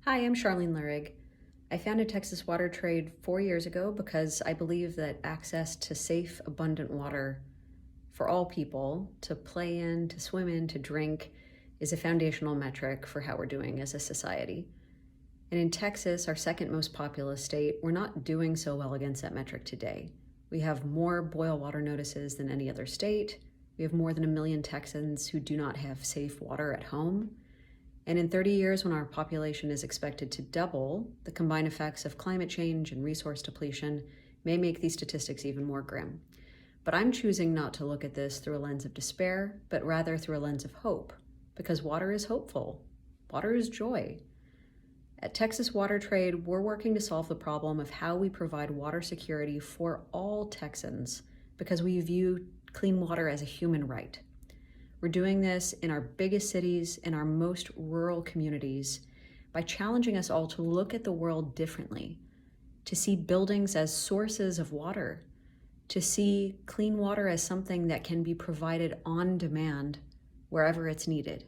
Hi, I'm Sharlene Leurig. I founded Texas Water Trade 4 years ago because I believe that access to safe, abundant water for all people to play in, to swim in, to drink is a foundational metric for how we're doing as a society. And in Texas, our second most populous state, we're not doing so well against that metric today. We have more boil water notices than any other state. We have more than 1 million Texans who do not have safe water at home. And in 30 years, when our population is expected to double, the combined effects of climate change and resource depletion may make these statistics even more grim. But I'm choosing not to look at this through a lens of despair, but rather through a lens of hope, because water is hopeful. Water is joy. At Texas Water Trade, we're working to solve the problem of how we provide water security for all Texans, because we view clean water as a human right. We're doing this in our biggest cities, in our most rural communities, by challenging us all to look at the world differently, to see buildings as sources of water, to see clean water as something that can be provided on demand wherever it's needed.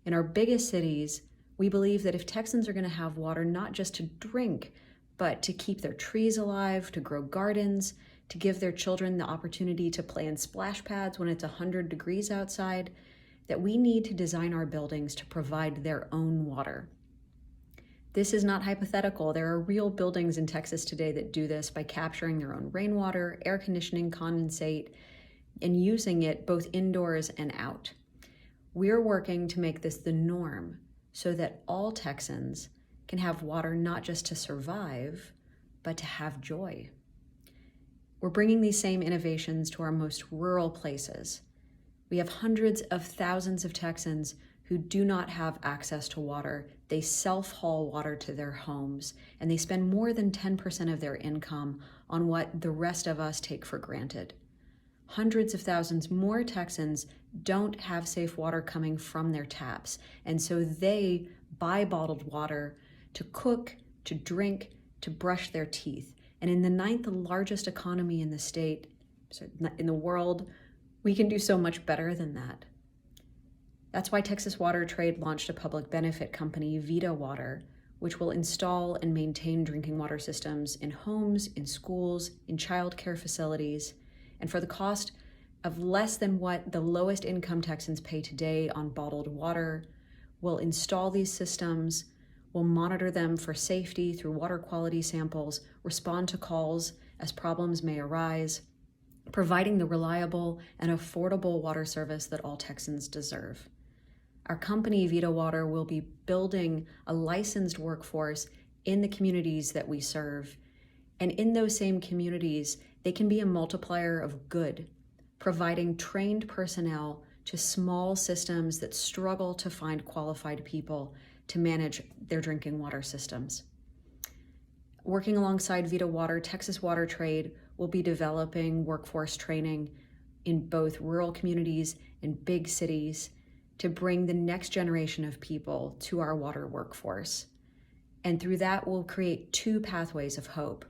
In our biggest cities, we believe that if Texans are going to have water not just to drink, but to keep their trees alive, to grow gardens, to give their children the opportunity to play in splash pads when it's 100 degrees outside, that we need to design our buildings to provide their own water. This is not hypothetical. There are real buildings in Texas today that do this by capturing their own rainwater, air conditioning, condensate, and using it both indoors and out. We're working to make this the norm so that all Texans can have water not just to survive, but to have joy. We're bringing these same innovations to our most rural places. We have hundreds of thousands of Texans who do not have access to water. They self-haul water to their homes, and they spend more than 10% of their income on what the rest of us take for granted. Hundreds of thousands more Texans don't have safe water coming from their taps, and so they buy bottled water to cook, to drink, to brush their teeth. And in the 9th largest economy in the world, we can do so much better than that. That's why Texas Water Trade launched a public benefit company, Vita Water, which will install and maintain drinking water systems in homes, in schools, in childcare facilities, and for the cost of less than what the lowest income Texans pay today on bottled water. We'll install these systems. We'll monitor them for safety through water quality samples, respond to calls as problems may arise, providing the reliable and affordable water service that all Texans deserve. Our company, Vita Water, will be building a licensed workforce in the communities that we serve. And in those same communities, they can be a multiplier of good, providing trained personnel to small systems that struggle to find qualified people to manage their drinking water systems. Working alongside Vita Water, Texas Water Trade will be developing workforce training in both rural communities and big cities to bring the next generation of people to our water workforce. And through that, we'll create 2 pathways of hope.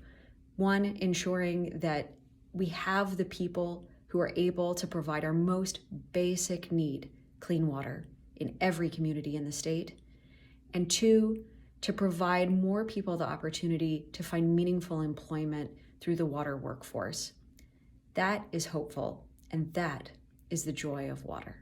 One, ensuring that we have the people who are able to provide our most basic need, clean water, in every community in the state. And 2, to provide more people the opportunity to find meaningful employment through the water workforce. That is hopeful, and that is the joy of water.